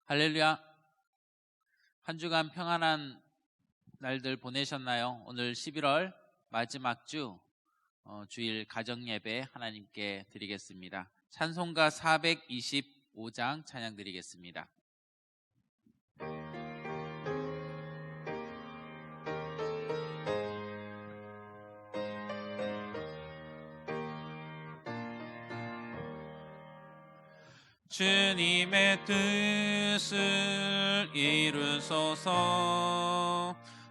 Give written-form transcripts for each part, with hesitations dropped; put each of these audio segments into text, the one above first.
할렐루야. 한 주간 평안한 날들 보내셨나요? 오늘 11월 마지막 주일 가정예배 하나님께 드리겠습니다. 찬송가 425장 찬양 드리겠습니다. 주님의 뜻을 이루소서.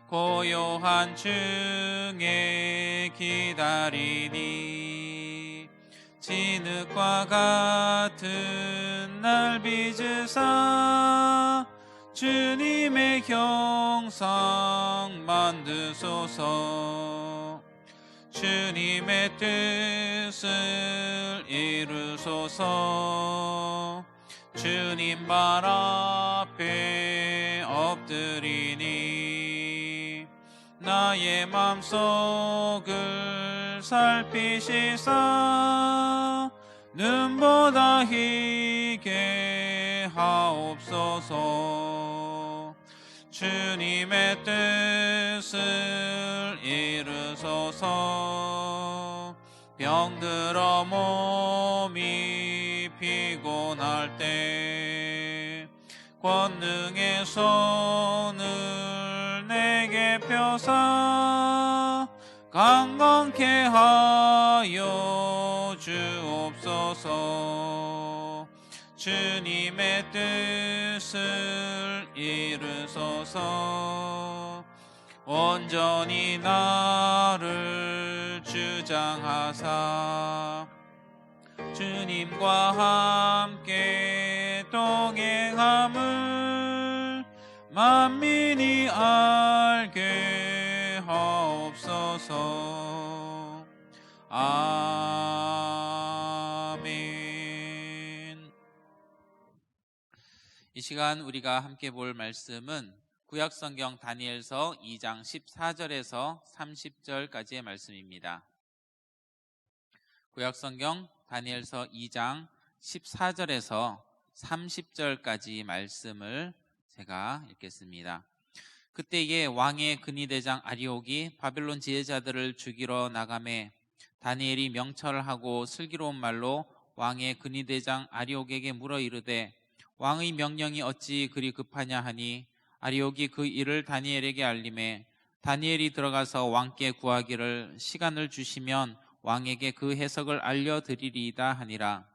고요한 중에 기다리니 진흙과 같은 날 빚으사 주님의 형상 만드소서. 주님의 뜻을 이루소서. 주님 발 앞에 엎드리니 나의 맘속을 살피시사 눈보다 희게 하옵소서. 주님의 뜻을 이루소서. 병들어 몸이 피곤할 때 권능의 손을 내게 펴사 강건케 하여 주옵소서. 주님의 뜻을 이루소서. 온전히 나를 주장하사 주님과 함께 동행함을 만민이 알게 하옵소서. 아멘. 이 시간 우리가 함께 볼 말씀은 구약성경 다니엘서 2장 14절에서 30절까지의 말씀입니다. 구약성경 다니엘서 2장 14절에서 30절까지 말씀을 제가 읽겠습니다. 그때에 왕의 근위대장 아리옥이 바벨론 지혜자들을 죽이러 나가매 다니엘이 명철을 하고 슬기로운 말로 왕의 근위대장 아리옥에게 물어 이르되 왕의 명령이 어찌 그리 급하냐 하니 아리옥이 그 일을 다니엘에게 알림해 다니엘이 들어가서 왕께 구하기를 시간을 주시면 왕에게 그 해석을 알려드리리이다 하니라.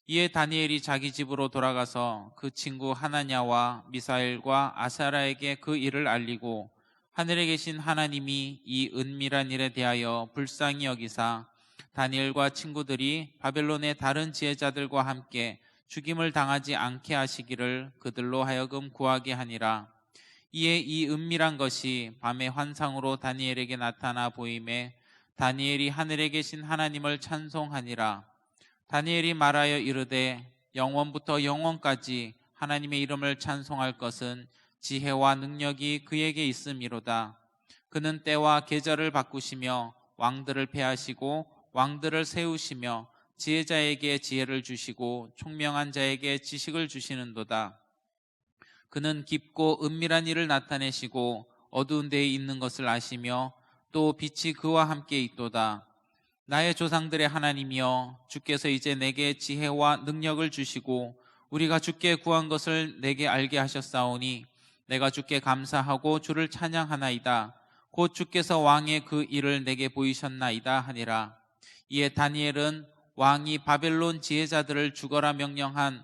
이에 다니엘이 자기 집으로 돌아가서 그 친구 하나냐와 미사엘과 아사라에게 그 일을 알리고 하늘에 계신 하나님이 이 은밀한 일에 대하여 불쌍히 여기사 다니엘과 친구들이 바벨론의 다른 지혜자들과 함께 죽임을 당하지 않게 하시기를 그들로 하여금 구하게 하니라. 이에 이 은밀한 것이 밤의 환상으로 다니엘에게 나타나 보임에 다니엘이 하늘에 계신 하나님을 찬송하니라. 다니엘이 말하여 이르되 영원부터 영원까지 하나님의 이름을 찬송할 것은 지혜와 능력이 그에게 있음이로다. 그는 때와 계절을 바꾸시며 왕들을 패하시고 왕들을 세우시며 지혜자에게 지혜를 주시고 총명한 자에게 지식을 주시는도다. 그는 깊고 은밀한 일을 나타내시고 어두운 데에 있는 것을 아시며 또 빛이 그와 함께 있도다. 나의 조상들의 하나님이여 주께서 이제 내게 지혜와 능력을 주시고 우리가 주께 구한 것을 내게 알게 하셨사오니 내가 주께 감사하고 주를 찬양하나이다. 곧 주께서 왕의 그 일을 내게 보이셨나이다 하니라. 이에 다니엘은 왕이 바벨론 지혜자들을 죽이라 명령한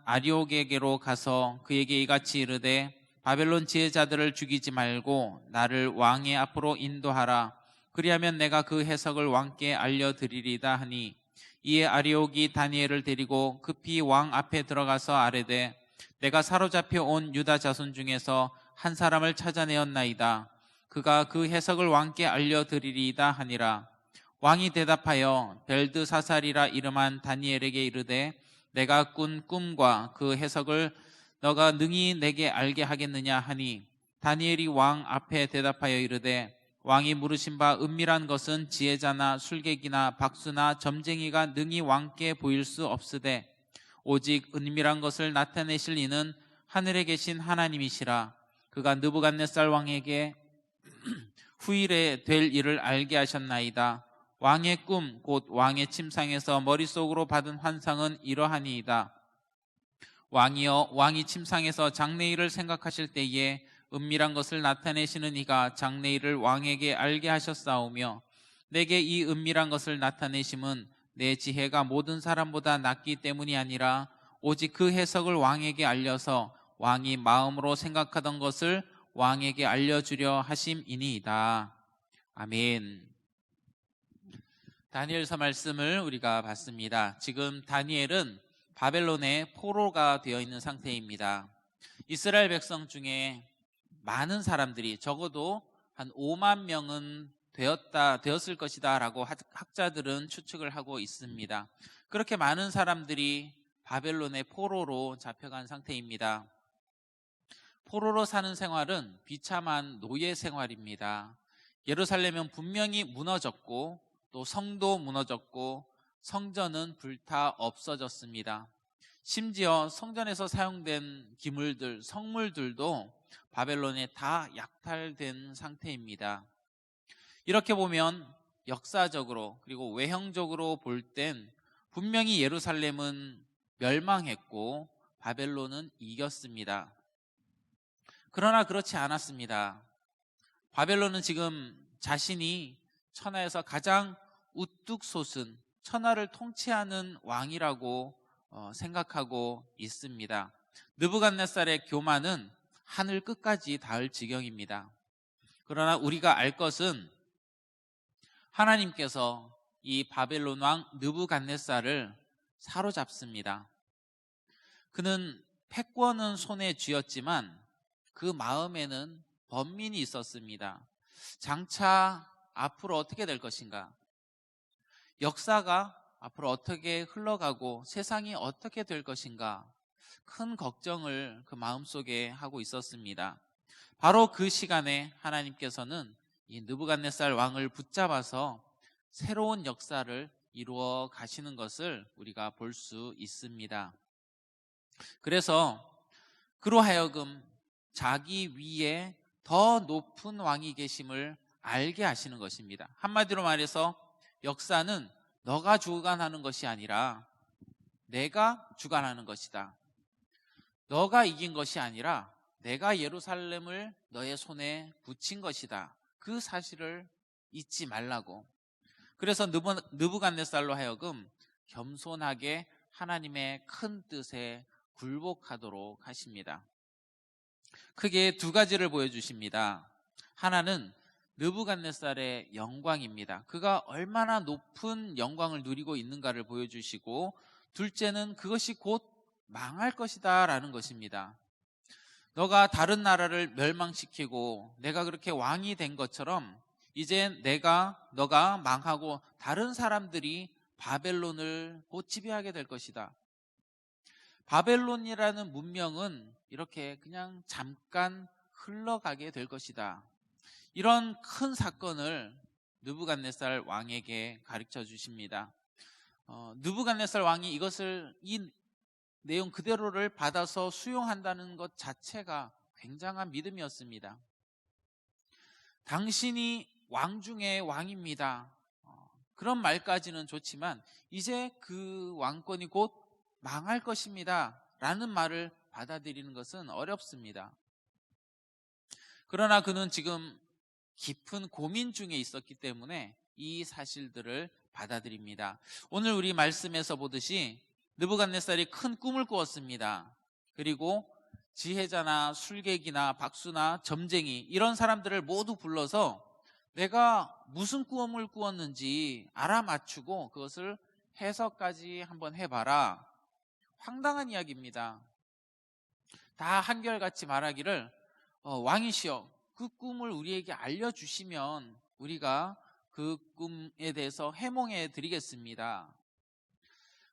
아리옥에게로 가서 그에게 이같이 이르되 바벨론 지혜자들을 죽이지 말고 나를 왕의 앞으로 인도하라. 그리하면 내가 그 해석을 왕께 알려드리리다 하니 이에 아리옥이 다니엘을 데리고 급히 왕 앞에 들어가서 아뢰되 내가 사로잡혀 온 유다 자손 중에서 한 사람을 찾아내었나이다. 그가 그 해석을 왕께 알려드리리이다 하니라. 왕이 대답하여 벨드사살이라 이름한 다니엘에게 이르되 내가 꾼 꿈과 그 해석을 너가 능히 내게 알게 하겠느냐 하니 다니엘이 왕 앞에 대답하여 이르되 왕이 물으신 바 은밀한 것은 지혜자나 술객이나 박수나 점쟁이가 능히 왕께 보일 수 없으되 오직 은밀한 것을 나타내실 이는 하늘에 계신 하나님이시라. 그가 느부갓네살 왕에게 후일에 될 일을 알게 하셨나이다. 왕의 꿈 곧 왕의 침상에서 머릿속으로 받은 환상은 이러하니이다. 왕이여, 왕이 침상에서 장래일을 생각하실 때에 은밀한 것을 나타내시는 이가 장래일을 왕에게 알게 하셨사오며, 내게 이 은밀한 것을 나타내심은 내 지혜가 모든 사람보다 낫기 때문이 아니라 오직 그 해석을 왕에게 알려서 왕이 마음으로 생각하던 것을 왕에게 알려주려 하심이니이다. 아멘. 다니엘서 말씀을 우리가 봤습니다. 지금 다니엘은 바벨론의 포로가 되어 있는 상태입니다. 이스라엘 백성 중에 많은 사람들이, 적어도 한 5만 명은 되었을 것이다 라고 학자들은 추측을 하고 있습니다. 그렇게 많은 사람들이 바벨론의 포로로 잡혀간 상태입니다. 포로로 사는 생활은 비참한 노예 생활입니다. 예루살렘은 분명히 무너졌고, 또 성도 무너졌고, 성전은 불타 없어졌습니다. 심지어 성전에서 사용된 기물들, 성물들도 바벨론에 다 약탈된 상태입니다. 이렇게 보면 역사적으로 그리고 외형적으로 볼 땐 분명히 예루살렘은 멸망했고 바벨론은 이겼습니다. 그러나 그렇지 않았습니다. 바벨론은 지금 자신이 천하에서 가장 우뚝 솟은, 천하를 통치하는 왕이라고 생각하고 있습니다. 느부갓네살의 교만은 하늘 끝까지 닿을 지경입니다. 그러나 우리가 알 것은 하나님께서 이 바벨론 왕 느부갓네살을 사로잡습니다. 그는 패권은 손에 쥐었지만 그 마음에는 번민이 있었습니다. 장차 앞으로 어떻게 될 것인가? 역사가 앞으로 어떻게 흘러가고 세상이 어떻게 될 것인가? 큰 걱정을 그 마음속에 하고 있었습니다. 바로 그 시간에 하나님께서는 이 느부갓네살 왕을 붙잡아서 새로운 역사를 이루어 가시는 것을 우리가 볼 수 있습니다. 그래서 그로 하여금 자기 위에 더 높은 왕이 계심을 알게 하시는 것입니다. 한마디로 말해서 역사는 너가 주관하는 것이 아니라 내가 주관하는 것이다. 너가 이긴 것이 아니라 내가 예루살렘을 너의 손에 붙인 것이다. 그 사실을 잊지 말라고. 그래서 느부갓네살로 하여금 겸손하게 하나님의 큰 뜻에 굴복하도록 하십니다. 크게 두 가지를 보여주십니다. 하나는 느부갓네살의 영광입니다. 그가 얼마나 높은 영광을 누리고 있는가를 보여주시고, 둘째는 그것이 곧 망할 것이다 라는 것입니다. 너가 다른 나라를 멸망시키고 내가 그렇게 왕이 된 것처럼 이제 너가 망하고 다른 사람들이 바벨론을 곧 지배하게 될 것이다. 바벨론이라는 문명은 이렇게 그냥 잠깐 흘러가게 될 것이다. 이런 큰 사건을 느부갓네살 왕에게 가르쳐 주십니다. 느부갓네살 왕이 이 내용 그대로를 받아서 수용한다는 것 자체가 굉장한 믿음이었습니다. 당신이 왕 중에 왕입니다. 그런 말까지는 좋지만 이제 그 왕권이 곧 망할 것입니다 라는 말을 받아들이는 것은 어렵습니다. 그러나 그는 지금 깊은 고민 중에 있었기 때문에 이 사실들을 받아들입니다. 오늘 우리 말씀에서 보듯이 느부갓네살이 큰 꿈을 꾸었습니다. 그리고 지혜자나 술객이나 박수나 점쟁이 이런 사람들을 모두 불러서 내가 무슨 꿈을 꾸었는지 알아맞추고 그것을 해석까지 한번 해봐라. 황당한 이야기입니다. 다 한결같이 말하기를 왕이시여 그 꿈을 우리에게 알려주시면 우리가 그 꿈에 대해서 해몽해 드리겠습니다.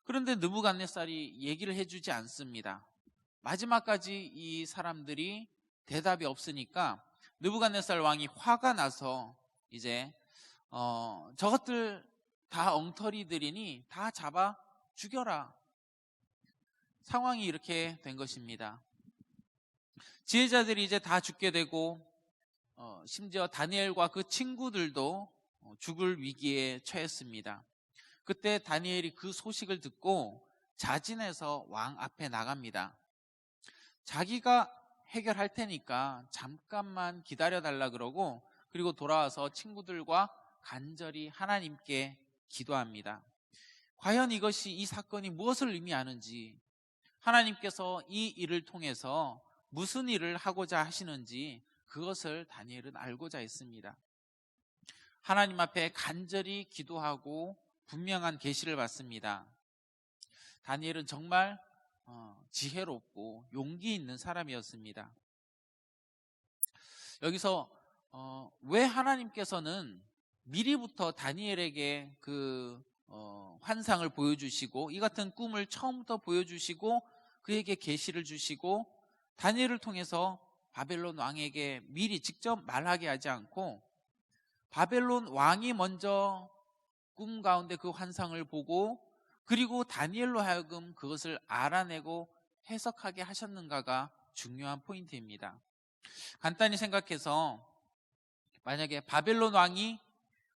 그런데 느부갓네살이 얘기를 해주지 않습니다. 마지막까지 이 사람들이 대답이 없으니까 느부갓네살 왕이 화가 나서 이제 저것들 다 엉터리들이니 다 잡아 죽여라. 상황이 이렇게 된 것입니다. 지혜자들이 이제 다 죽게 되고 심지어 다니엘과 그 친구들도 죽을 위기에 처했습니다. 그때 다니엘이 그 소식을 듣고 자진해서 왕 앞에 나갑니다. 자기가 해결할 테니까 잠깐만 기다려달라 그러고, 그리고 돌아와서 친구들과 간절히 하나님께 기도합니다. 과연 이것이, 이 사건이 무엇을 의미하는지, 하나님께서 이 일을 통해서 무슨 일을 하고자 하시는지 그것을 다니엘은 알고자 했습니다. 하나님 앞에 간절히 기도하고 분명한 계시를 받습니다. 다니엘은 정말 지혜롭고 용기 있는 사람이었습니다. 여기서 왜 하나님께서는 미리부터 다니엘에게 그 환상을 보여주시고 이 같은 꿈을 처음부터 보여주시고 그에게 계시를 주시고 다니엘을 통해서 바벨론 왕에게 미리 직접 말하게 하지 않고 바벨론 왕이 먼저 꿈 가운데 그 환상을 보고 그리고 다니엘로 하여금 그것을 알아내고 해석하게 하셨는가가 중요한 포인트입니다. 간단히 생각해서 만약에 바벨론 왕이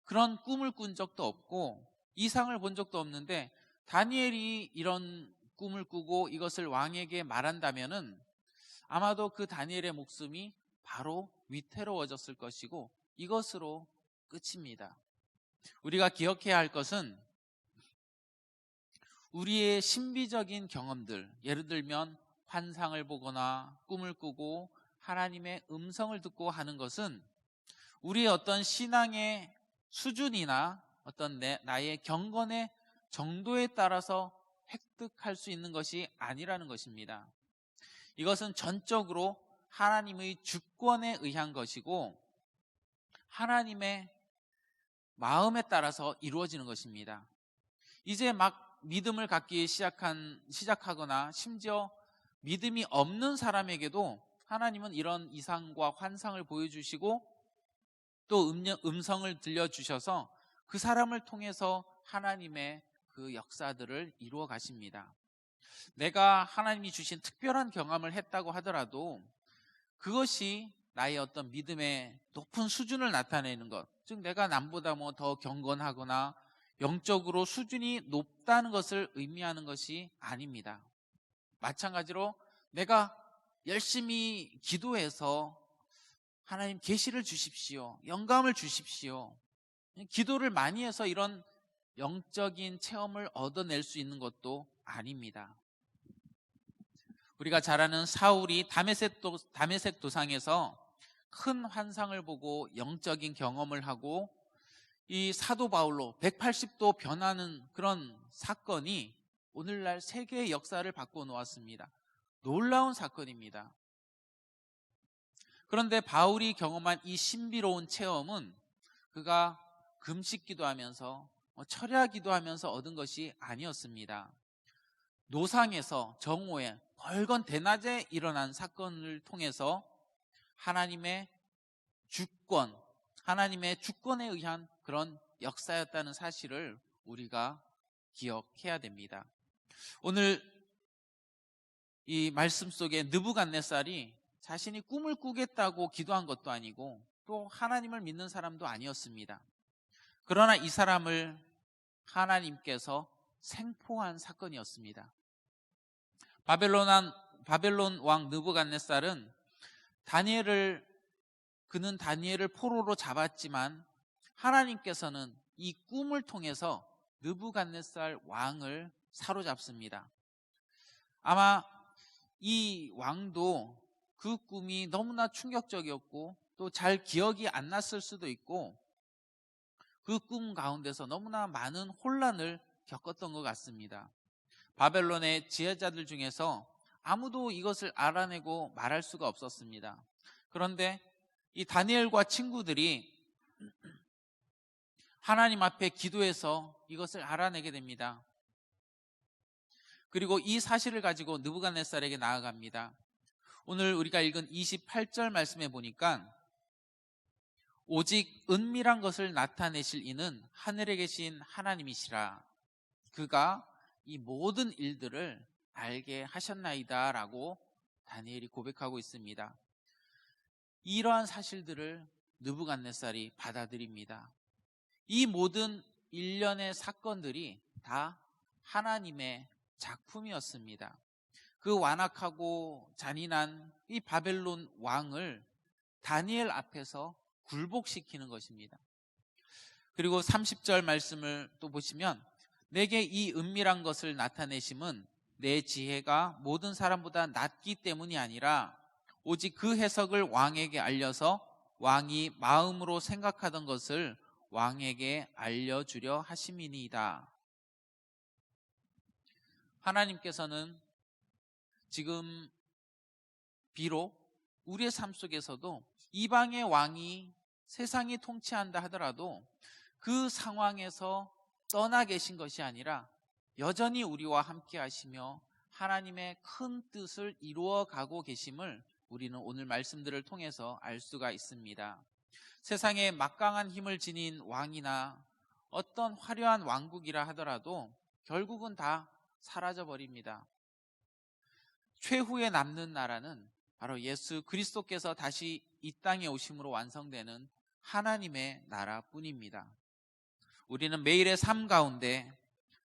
그런 꿈을 꾼 적도 없고 이상을 본 적도 없는데 다니엘이 이런 꿈을 꾸고 이것을 왕에게 말한다면은 아마도 그 다니엘의 목숨이 바로 위태로워졌을 것이고 이것으로 끝입니다. 우리가 기억해야 할 것은 우리의 신비적인 경험들, 예를 들면 환상을 보거나 꿈을 꾸고 하나님의 음성을 듣고 하는 것은 우리의 어떤 신앙의 수준이나 어떤 나의 경건의 정도에 따라서 획득할 수 있는 것이 아니라는 것입니다. 이것은 전적으로 하나님의 주권에 의한 것이고 하나님의 마음에 따라서 이루어지는 것입니다. 이제 막 믿음을 갖기 시작하거나 심지어 믿음이 없는 사람에게도 하나님은 이런 이상과 환상을 보여주시고 또 음성을 들려주셔서 그 사람을 통해서 하나님의 그 역사들을 이루어 가십니다. 내가 하나님이 주신 특별한 경험을 했다고 하더라도 그것이 나의 어떤 믿음의 높은 수준을 나타내는 것, 즉 내가 남보다 뭐 더 경건하거나 영적으로 수준이 높다는 것을 의미하는 것이 아닙니다. 마찬가지로 내가 열심히 기도해서 하나님 계시를 주십시오, 영감을 주십시오, 기도를 많이 해서 이런 영적인 체험을 얻어낼 수 있는 것도 아닙니다. 우리가 잘 아는 사울이 다메섹 도상에서 큰 환상을 보고 영적인 경험을 하고 이 사도 바울로 180도 변하는 그런 사건이 오늘날 세계의 역사를 바꿔 놓았습니다. 놀라운 사건입니다. 그런데 바울이 경험한 이 신비로운 체험은 그가 금식 기도하면서 철야 기도하면서 얻은 것이 아니었습니다. 노상에서 정오에 벌건 대낮에 일어난 사건을 통해서 하나님의 주권, 하나님의 주권에 의한 그런 역사였다는 사실을 우리가 기억해야 됩니다. 오늘 이 말씀 속에 느부갓네살이 자신이 꿈을 꾸겠다고 기도한 것도 아니고 또 하나님을 믿는 사람도 아니었습니다. 그러나 이 사람을 하나님께서 생포한 사건이었습니다. 바벨론 왕 느부갓네살은 그는 다니엘을 포로로 잡았지만 하나님께서는 이 꿈을 통해서 느부갓네살 왕을 사로잡습니다. 아마 이 왕도 그 꿈이 너무나 충격적이었고 또 잘 기억이 안 났을 수도 있고 그 꿈 가운데서 너무나 많은 혼란을 겪었던 것 같습니다. 바벨론의 지혜자들 중에서 아무도 이것을 알아내고 말할 수가 없었습니다. 그런데 이 다니엘과 친구들이 하나님 앞에 기도해서 이것을 알아내게 됩니다. 그리고 이 사실을 가지고 느부갓네살에게 나아갑니다. 오늘 우리가 읽은 28절 말씀에 보니까 오직 은밀한 것을 나타내실 이는 하늘에 계신 하나님이시라. 그가 이 모든 일들을 알게 하셨나이다 라고 다니엘이 고백하고 있습니다. 이러한 사실들을 느부갓네살이 받아들입니다. 이 모든 일련의 사건들이 다 하나님의 작품이었습니다. 그 완악하고 잔인한 이 바벨론 왕을 다니엘 앞에서 굴복시키는 것입니다. 그리고 30절 말씀을 또 보시면 내게 이 은밀한 것을 나타내심은 내 지혜가 모든 사람보다 낮기 때문이 아니라 오직 그 해석을 왕에게 알려서 왕이 마음으로 생각하던 것을 왕에게 알려주려 하심이니이다. 하나님께서는 지금 비록 우리의 삶 속에서도 이방의 왕이 세상이 통치한다 하더라도 그 상황에서 떠나 계신 것이 아니라 여전히 우리와 함께 하시며 하나님의 큰 뜻을 이루어 가고 계심을 우리는 오늘 말씀들을 통해서 알 수가 있습니다. 세상에 막강한 힘을 지닌 왕이나 어떤 화려한 왕국이라 하더라도 결국은 다 사라져 버립니다. 최후에 남는 나라는 바로 예수 그리스도께서 다시 이 땅에 오심으로 완성되는 하나님의 나라뿐입니다. 우리는 매일의 삶 가운데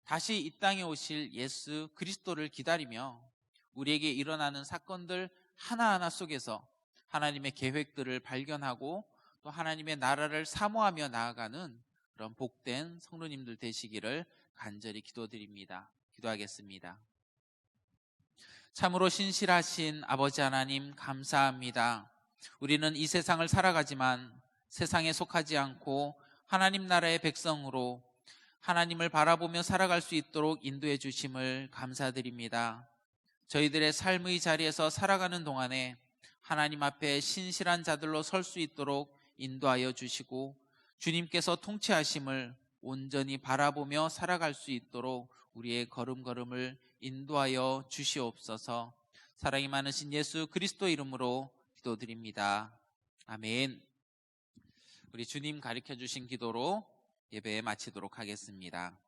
다시 이 땅에 오실 예수 그리스도를 기다리며 우리에게 일어나는 사건들 하나하나 속에서 하나님의 계획들을 발견하고 또 하나님의 나라를 사모하며 나아가는 그런 복된 성도님들 되시기를 간절히 기도드립니다. 기도하겠습니다. 참으로 신실하신 아버지 하나님 감사합니다. 우리는 이 세상을 살아가지만 세상에 속하지 않고 하나님 나라의 백성으로 하나님을 바라보며 살아갈 수 있도록 인도해 주심을 감사드립니다. 저희들의 삶의 자리에서 살아가는 동안에 하나님 앞에 신실한 자들로 설 수 있도록 인도하여 주시고 주님께서 통치하심을 온전히 바라보며 살아갈 수 있도록 우리의 걸음걸음을 인도하여 주시옵소서. 사랑이 많으신 예수 그리스도 이름으로 기도드립니다. 아멘. 우리 주님 가르쳐 주신 기도로 예배 마치도록 하겠습니다.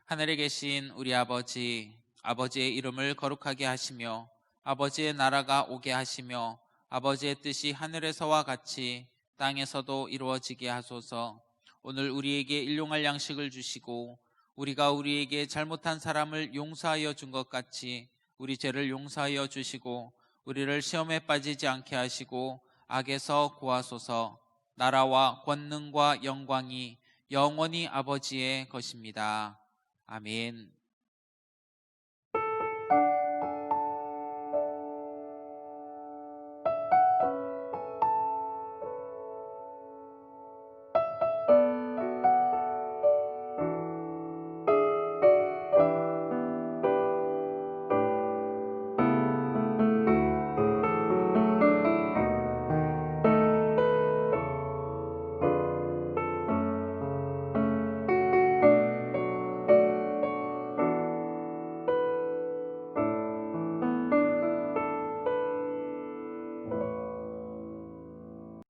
하늘에 계신 우리 아버지, 아버지의 이름을 거룩하게 하시며 아버지의 나라가 오게 하시며 아버지의 뜻이 하늘에서와 같이 땅에서도 이루어지게 하소서. 오늘 우리에게 일용할 양식을 주시고 우리가 우리에게 잘못한 사람을 용서하여 준 것 같이 우리 죄를 용서하여 주시고 우리를 시험에 빠지지 않게 하시고 악에서 구하소서. 나라와 권능과 영광이 영원히 아버지의 것입니다. 아멘.